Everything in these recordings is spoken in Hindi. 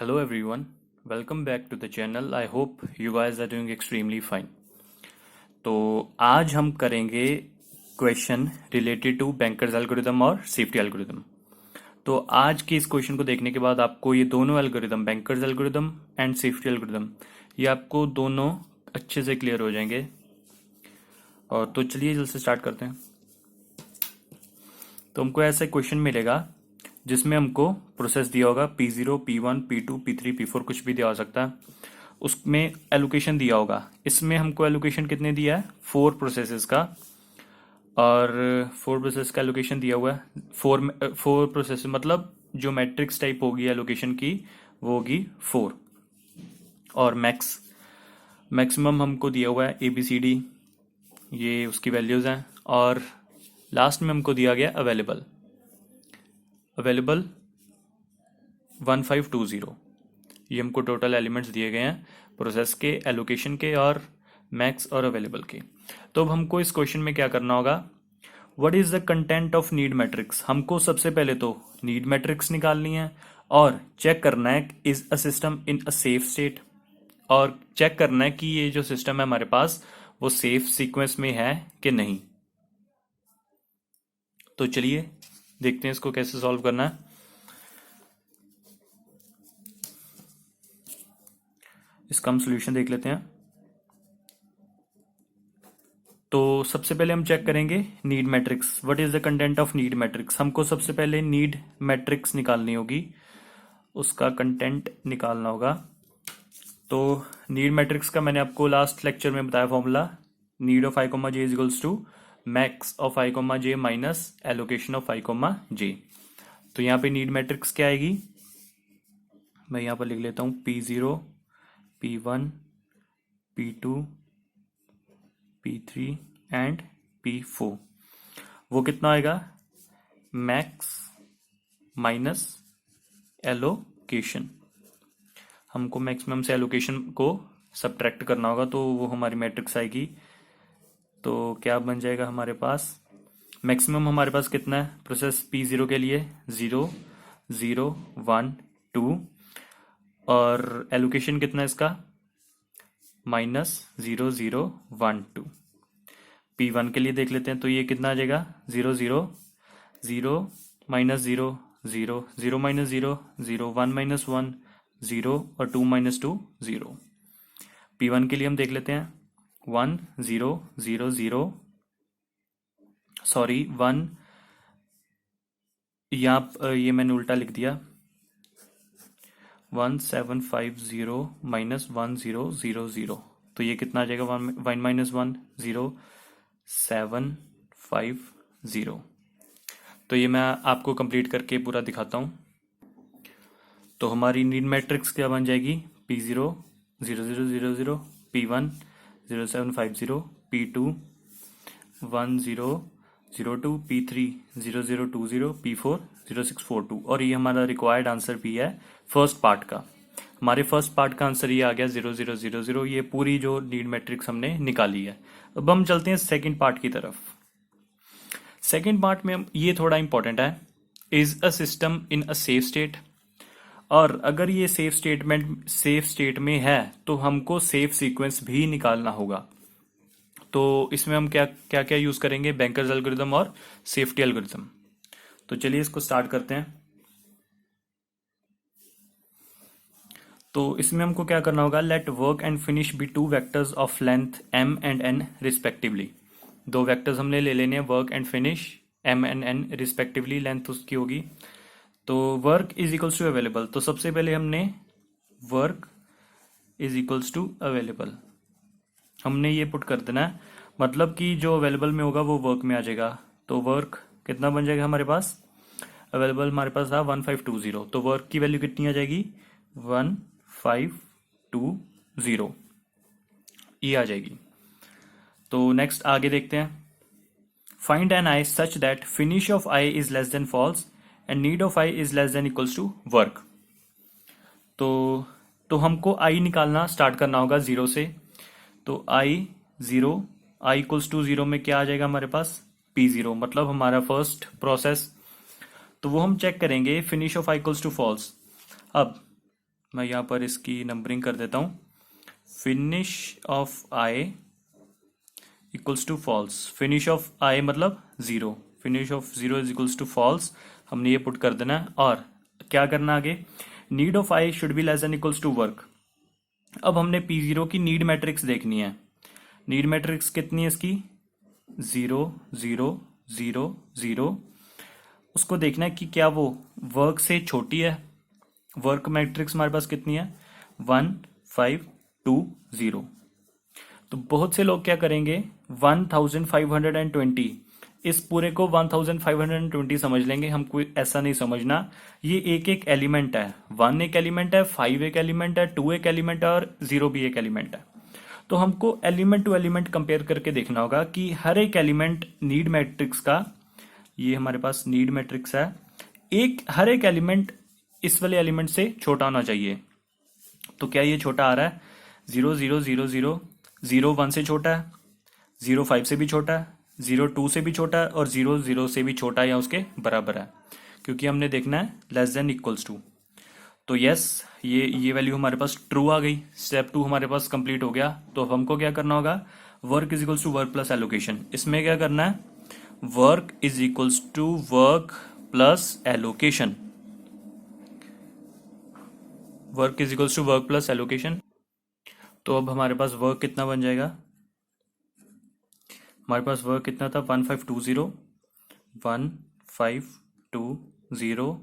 Hello everyone, welcome back to the channel. I hope you guys are doing extremely fine. तो आज हम करेंगे question related to banker's algorithm और सेफ्टी एल्गोरिदम। तो आज के इस क्वेश्चन को देखने के बाद आपको ये दोनों algorithm, bankers algorithm and safety algorithm, ये आपको दोनों अच्छे से क्लियर हो जाएंगे। और तो चलिए जल्द से स्टार्ट करते हैं। तो हमको ऐसा क्वेश्चन मिलेगा जिसमें हमको प्रोसेस दिया होगा P0, P1, P2, P3, P4 कुछ भी दिया हो सकता है। उसमें एलोकेशन दिया होगा। इसमें हमको एलोकेशन कितने दिया है? 4 प्रोसेसेस का, और 4 प्रोसेस का एलोकेशन दिया हुआ है। 4 प्रोसेस मतलब जो मैट्रिक्स टाइप होगी एलोकेशन की वो होगी 4। और मैक्सिमम हमको दिया हुआ है ABCD, ये उसकी वैल्यूज हैं। और लास्ट में हमको दिया गया अवेलेबल 1520। ये हमको टोटल एलिमेंट्स दिए गए हैं प्रोसेस के, एलोकेशन के और मैक्स और अवेलेबल के। तो अब हमको इस क्वेश्चन में क्या करना होगा? What is the content of need matrix. हमको सबसे पहले तो नीड मैट्रिक्स निकालनी है और चेक करना है is a system in a safe state, और चेक करना है कि ये जो सिस्टम है हमारे पास वो सेफ सीक्वेंस में है कि नहीं। तो चलिए देखते हैं इसको कैसे सॉल्व करना है। इसका हम सोल्यूशन देख लेते हैं। तो सबसे पहले हम चेक करेंगे need matrix. What is the content of need matrix. हमको सबसे पहले नीड मैट्रिक्स निकालनी होगी, उसका कंटेंट निकालना होगा। तो नीड मैट्रिक्स का मैंने आपको लास्ट लेक्चर में बताया formula, need of i, j is equals to max of i, j minus allocation of i, j। तो यहाँ पे नीड मैट्रिक्स क्या आएगी? मैं यहाँ पर लिख लेता हूँ P0, P1, P2, P3 and P4। वो कितना आएगा? Max minus allocation. हमको मैक्सिमम से एलोकेशन को सब्ट्रैक्ट करना होगा, तो वो हमारी मैट्रिक्स आएगी। तो क्या बन जाएगा हमारे पास? मैक्सिमम हमारे पास कितना है प्रोसेस P0 के लिए? 0, 0, 1, 2। और एलोकेशन कितना है इसका? माइनस 0, 0, 1, 2। P1 के लिए देख लेते हैं, तो ये कितना आ जाएगा? 0, 0, 0, माइनस 0, 0, 0 माइनस 0, 0, 1 माइनस 1, 0 और 2 माइनस 2, 0। P1 के लिए हम देख लेते हैं 1, 0, 0, 0, सॉरी 1, यहाँ ये मैंने उल्टा लिख दिया, 1750 माइनस 1000। तो ये कितना आ जाएगा? 1 माइनस 1, 0, 750। तो ये मैं आपको कंप्लीट करके पूरा दिखाता हूँ। तो हमारी नीड मैट्रिक्स क्या बन जाएगी? P0, 0, 0, 0, 0, P1, 0750, P2, 10, 02, P3, 0020, P4, 0642। और ये हमारा रिक्वायर्ड आंसर भी है फर्स्ट पार्ट का। हमारे फर्स्ट पार्ट का आंसर ये आ गया 0000। ये पूरी जो नीड मैट्रिक्स हमने निकाली है। अब हम चलते हैं सेकंड पार्ट की तरफ। सेकंड पार्ट में ये थोड़ा इंपॉर्टेंट है, is a system in a safe state. और अगर ये सेफ स्टेट में है तो हमको सेफ सीक्वेंस भी निकालना होगा। तो इसमें हम क्या क्या क्या यूज करेंगे? बैंकर्स एल्गोरिदम और सेफ्टी एल्गोरिदम। तो चलिए इसको स्टार्ट करते हैं। तो इसमें हमको क्या करना होगा? Let work and finish be 2 vectors of length m and n respectively. 2 vectors हमने ले लेने हैं, work and finish, m and n respectively, length उसकी होगी। तो work is equals to available. तो सबसे पहले हमने work is equals to available हमने ये पुट कर देना है, मतलब कि जो अवेलेबल में होगा वो वर्क में आ जाएगा। तो वर्क कितना बन जाएगा हमारे पास? अवेलेबल हमारे पास था 1520, तो वर्क की वैल्यू कितनी आ जाएगी? 1520 ये आ जाएगी। तो नेक्स्ट आगे देखते हैं। Find an i such that finish of i is less than false and need of i is less than equals to work. तो हमको आई निकालना स्टार्ट करना होगा 0 से। तो आई 0, आई इक्वल्स टू 0 में क्या आ जाएगा हमारे पास? P0, मतलब हमारा फर्स्ट प्रोसेस। तो वो हम चेक करेंगे finish of I equals to false. अब मैं यहाँ पर इसकी नंबरिंग कर देता हूँ। Finish of I equals to false. Finish of I मतलब zero, finish of zero is equals to false. हमने ये पुट कर देना है। और क्या करना आगे, need of i should be less than equals to work. अब हमने पी जीरो की नीड मैट्रिक्स देखनी है। नीड मैट्रिक्स कितनी है इसकी, 0 0 0 0। उसको देखना है कि क्या वो वर्क से छोटी है। वर्क मैट्रिक्स हमारे पास कितनी है, 1 5 2 0। तो बहुत से लोग क्या करेंगे, 1520, इस पूरे को 1520 समझ लेंगे। हमको ऐसा नहीं समझना। ये एक एक एलिमेंट है, 1 एक एलिमेंट है, 5 एक एलिमेंट है, 2 एक एलिमेंट है और 0 भी एक एलिमेंट है। तो हमको एलिमेंट टू एलिमेंट कंपेयर करके देखना होगा कि हर एक एलिमेंट नीड मैट्रिक्स का, ये हमारे पास नीड मैट्रिक्स है, हर एक एलिमेंट इस वाले एलिमेंट से छोटा होना चाहिए। तो क्या ये छोटा आ रहा है, 0 0 0 0, 0 1 से छोटा है, 0 5 से भी छोटा है, 0 2 से भी छोटा है और 0 0 से भी छोटा या उसके बराबर है, क्योंकि हमने देखना है लेस देन इक्वल्स टू। तो यस, ये वैल्यू हमारे पास ट्रू आ गई। स्टेप 2 हमारे पास कंप्लीट हो गया। तो अब हमको क्या करना होगा, work is equals to work plus allocation. इसमें क्या करना है, work is equals to work plus allocation. Work is equals to work plus allocation. तो अब हमारे पास वर्क कितना बन जाएगा, हमारे पास वर्क कितना था, 1520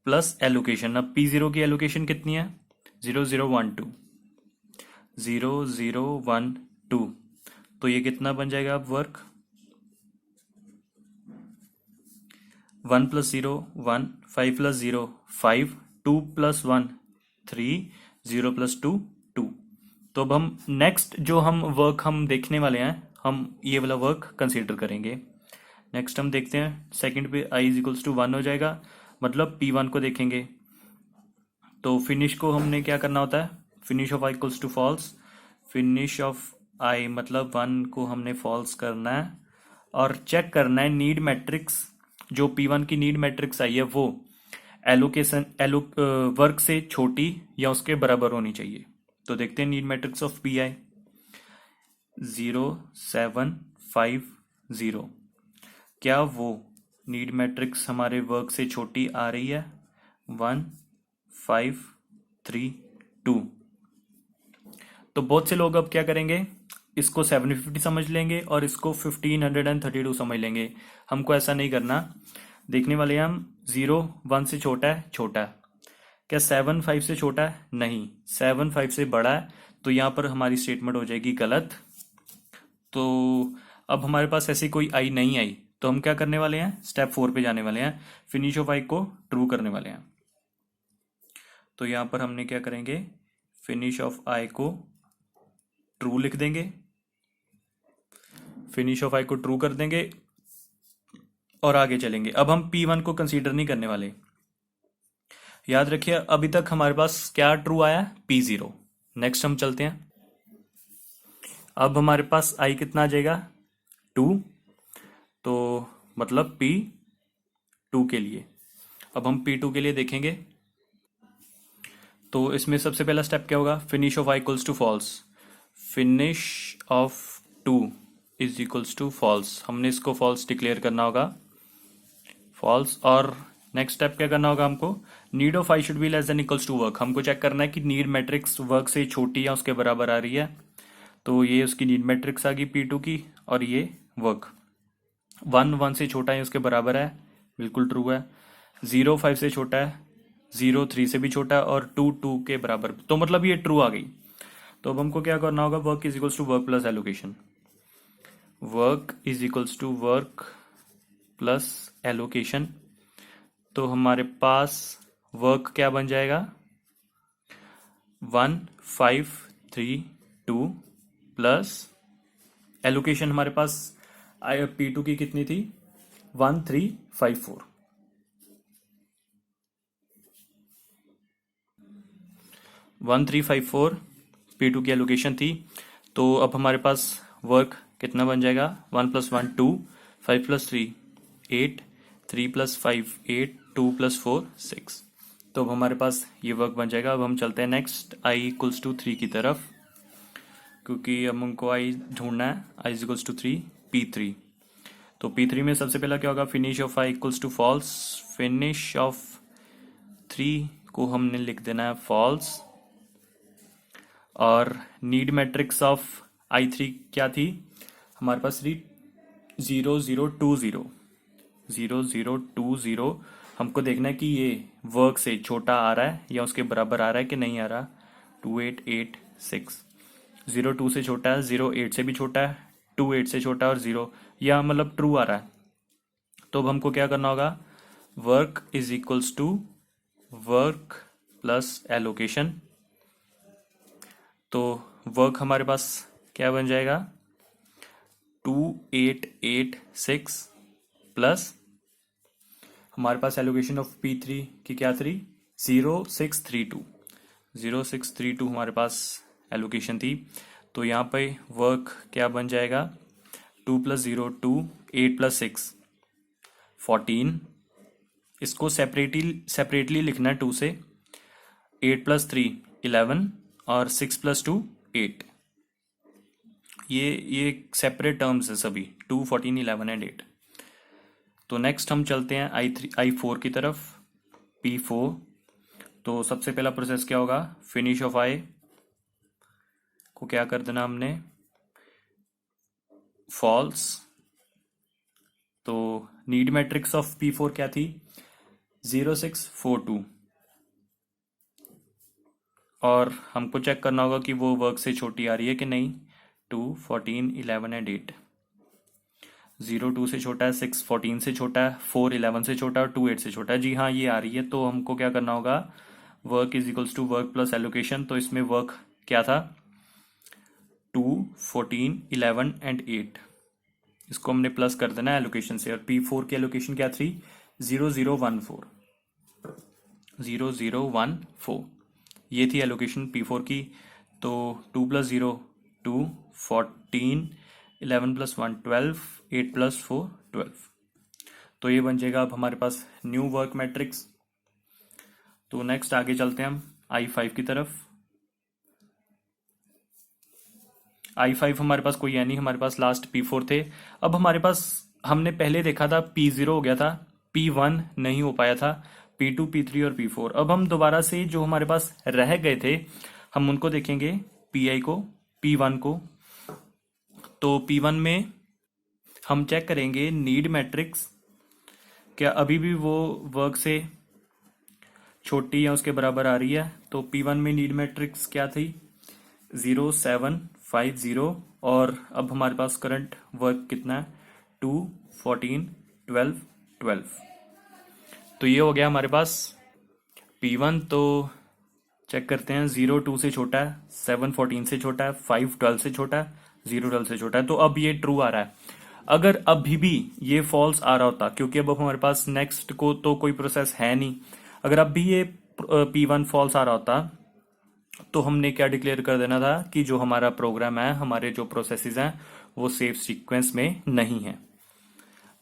प्लस एलोकेशन। अब पी जीरो की एलोकेशन कितनी है, 0012 0012। तो ये कितना बन जाएगा अब वर्क, 1 + 0 1, 5 + 0 5, 2 + 1 3, 0 + 2 2। तो अब हम नेक्स्ट जो हम वर्क हम देखने वाले हैं, हम ये वाला वर्क कंसीडर करेंगे। नेक्स्ट हम देखते हैं सेकंड पे i इज इक्वल्स टू 1 हो जाएगा, मतलब P1 को देखेंगे। तो फिनिश को हमने क्या करना होता है, finish of i equals to false. Finish of i मतलब 1 को हमने फॉल्स करना है और चेक करना है नीड मैट्रिक्स, जो P1 की नीड मैट्रिक्स आई है वो वर्क से छोटी या उसके बराबर होनी चाहिए। तो देखते हैं need matrix of P I, 0 7 5 0। क्या वो नीड मैट्रिक्स हमारे वर्क से छोटी आ रही है, 1 5 3 2। तो बहुत से लोग अब क्या करेंगे, इसको 750 समझ लेंगे और इसको 1532 समझ लेंगे। हमको ऐसा नहीं करना। देखने वाले हैं हम, 0 1 से छोटा है, छोटा है। क्या 7 5 से छोटा है, नहीं, 7 5 से बड़ा है। तो यहाँ पर हमारी स्टेटमेंट हो जाएगी गलत। तो अब हमारे पास ऐसी कोई आई नहीं आई, तो हम क्या करने वाले हैं, स्टेप 4 पे जाने वाले हैं, फिनिश ऑफ आई को ट्रू करने वाले हैं। तो यहाँ पर हमने क्या करेंगे, फिनिश ऑफ आई को ट्रू लिख देंगे, फिनिश ऑफ आई को ट्रू कर देंगे और आगे चलेंगे। अब हम P1 को कंसीडर नहीं करने वाले। याद रखिए अभी तक हमारे पास क्या ट्रू आया, P0। नेक्स्ट हम चलते हैं। अब हमारे पास आई कितना आ जाएगा, 2। तो मतलब P2 के लिए, अब हम P2 के लिए देखेंगे। तो इसमें सबसे पहला स्टेप क्या होगा, finish of I equals to false. Finish of 2 is equals to false. हमने इसको फॉल्स डिक्लेयर करना होगा, फॉल्स। और नेक्स्ट स्टेप क्या करना होगा हमको, need of i should be less than equals to work. हमको चेक करना है कि नीड मैट्रिक्स वर्क से छोटी या उसके बराबर आ रही है। तो ये उसकी नीड मैट्रिक्स आ गई P2 की, और ये वर्क 1 1 से छोटा है उसके बराबर है, बिल्कुल ट्रू है। 0 5 से छोटा है, 0 3 से भी छोटा है और 2 2 के बराबर। तो मतलब ये ट्रू आ गई। तो अब हमको क्या करना होगा, work is equals to work plus allocation. Work is equals to work plus allocation. तो हमारे पास वर्क क्या बन जाएगा, 1 5 3 2 प्लस एलोकेशन हमारे पास P2 की कितनी थी, 1 3 5 4। 1 3 5 4 P2 की एलोकेशन थी। तो अब हमारे पास वर्क कितना बन जाएगा, 1 + 1 2, 5 + 3 8, 3 + 5 8, 2 + 4 6। तो अब हमारे पास ये वर्क बन जाएगा। अब हम चलते हैं नेक्स्ट i इक्वल्स टू 3 की तरफ, क्योंकि अब हमको i ढूंढना है। i equals to 3 P3। तो P3 में सबसे पहला क्या होगा, finish of i equals to false. Finish of 3 को हमने लिख देना है फॉल्स। और नीड मैट्रिक्स ऑफ i3 क्या थी हमारे पास, 0 0 2 0 0 0 2 0। हमको देखना है कि ये वर्क से छोटा आ रहा है या उसके बराबर आ रहा है कि नहीं आ रहा। 2 8 8 6, 0 2 से छोटा है, 0 8 से भी छोटा है, 2 8 से छोटा है और 0 या मतलब ट्रू आ रहा है। तो अब हमको क्या करना होगा, work is equals to work plus allocation. तो वर्क हमारे पास क्या बन जाएगा, 2 8 8 6 प्लस हमारे पास एलोकेशन ऑफ P3 की क्या थी, 0 6 3 2। 0 6 3 2 हमारे पास एलोकेशन थी। तो यहाँ पे वर्क क्या बन जाएगा, 2 + 0 2, 8 + 6 14। इसको सेपरेटली लिखना है 2 से। 8 + 3 11 और 6 + 2 8। ये सेपरेट टर्म्स है सभी, 2 14 11 एंड 8। तो नेक्स्ट हम चलते हैं i4 की तरफ, P4। तो सबसे पहला प्रोसेस क्या होगा, फिनिश ऑफ i को क्या कर देना हमने, फॉल्स। तो नीड मैट्रिक्स ऑफ P4 क्या थी, 0 6 4 2। और हमको चेक करना होगा कि वो वर्क से छोटी आ रही है कि नहीं। 2 14 11 एंड 8। 0 2 से छोटा है, 6 14 से छोटा है, 4 11 से छोटा है और 2 8 से छोटा है। जी हाँ, ये आ रही है। तो हमको क्या करना होगा, work is equals to work plus allocation. तो इसमें वर्क क्या था, 2 14 11 एंड 8। इसको हमने प्लस कर देना है एलोकेशन से। और P4 की एलोकेशन क्या थी, 0 0 1 4। 0 0 1 4 ये थी एलोकेशन P4 की। तो 2 + 0 2, 14 11 + 1 12, 8 + 4 12। तो ये बन जाएगा अब हमारे पास न्यू वर्क मैट्रिक्स। तो नेक्स्ट आगे चलते हैं हम i5 की तरफ। i5 हमारे पास कोई है नहीं, हमारे पास लास्ट P4 थे। अब हमारे पास, हमने पहले देखा था P0 हो गया था, P1 नहीं हो पाया था, P2 P3 और P4। अब हम दोबारा से जो हमारे पास रह गए थे हम उनको देखेंगे, Pi को, P1 को। तो P1 में हम चेक करेंगे नीड मैट्रिक्स क्या अभी भी वो वर्क से छोटी या उसके बराबर आ रही है। तो P1 में नीड मैट्रिक्स क्या थी, 0 7 5 0। और अब हमारे पास करंट वर्क कितना है, 2 14 12 12। तो ये हो गया हमारे पास P1। तो चेक करते हैं, 0 2 से छोटा है, 7 14 से छोटा है, 5 12 से छोटा है, 0 12 से छोटा है। तो अब ये ट्रू आ रहा है। अगर अभी भी ये फॉल्स आ रहा होता, क्योंकि अब हमारे पास नेक्स्ट को तो कोई प्रोसेस है नहीं, अगर अब भी ये P1 फॉल्स आ रहा होता तो हमने क्या डिक्लेयर कर देना था कि जो हमारा प्रोग्राम है, हमारे जो प्रोसेसेस हैं वो सेफ सीक्वेंस में नहीं है।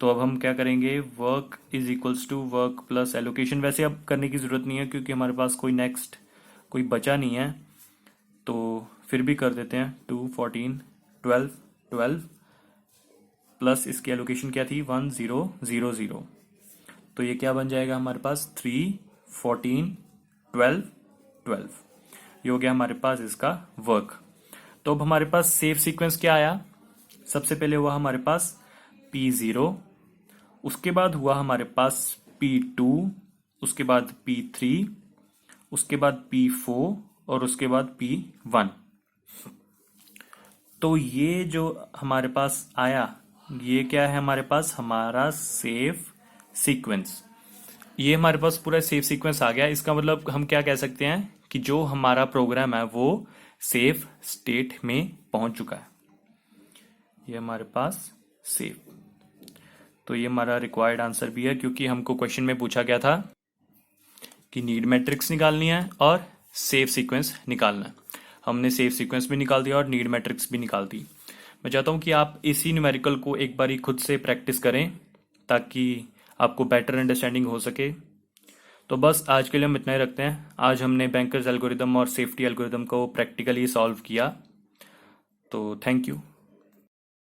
तो अब हम क्या करेंगे, work is equals to work plus allocation. वैसे अब करने की जरूरत नहीं है क्योंकि हमारे पास कोई नेक्स्ट कोई बचा नहीं है, तो फिर भी कर देते हैं। 2 14 12 12 प्लस इसकी एलोकेशन क्या थी, 1 0 0 0। तो ये क्या बन जाएगा हमारे पास, 3 14 12 12। ये हो गया हमारे पास इसका वर्क। तो अब हमारे पास सेफ सीक्वेंस क्या आया, सबसे पहले हुआ हमारे पास P0, उसके बाद हुआ हमारे पास P2, उसके बाद P3, उसके बाद P4 और उसके बाद P1। तो ये जो हमारे पास आया, ये क्या है हमारे पास, हमारा सेफ सीक्वेंस। ये हमारे पास पूरा सेफ सीक्वेंस आ गया। इसका मतलब हम क्या कह सकते हैं कि जो हमारा प्रोग्राम है वो सेफ स्टेट में पहुंच चुका है। ये हमारे पास सेफ। तो ये हमारा रिक्वायर्ड आंसर भी है, क्योंकि हमको क्वेश्चन में पूछा गया था कि नीड मैट्रिक्स निकालनी है और सेफ सीक्वेंस निकालना है। हमने सेफ सीक्वेंस भी निकाल दिया और नीड मैट्रिक्स भी निकाल दी। मैं चाहता हूं कि आप इसी न्यूमेरिकल को एक बारी खुद से प्रैक्टिस करें ताकि आपको बेटर अंडरस्टैंडिंग हो सके। तो बस आज के लिए हम इतना ही रखते हैं। आज हमने बैंकर्स एल्गोरिदम और सेफ्टी एल्गोरिदम को प्रैक्टिकली सॉल्व किया। तो थैंक यू।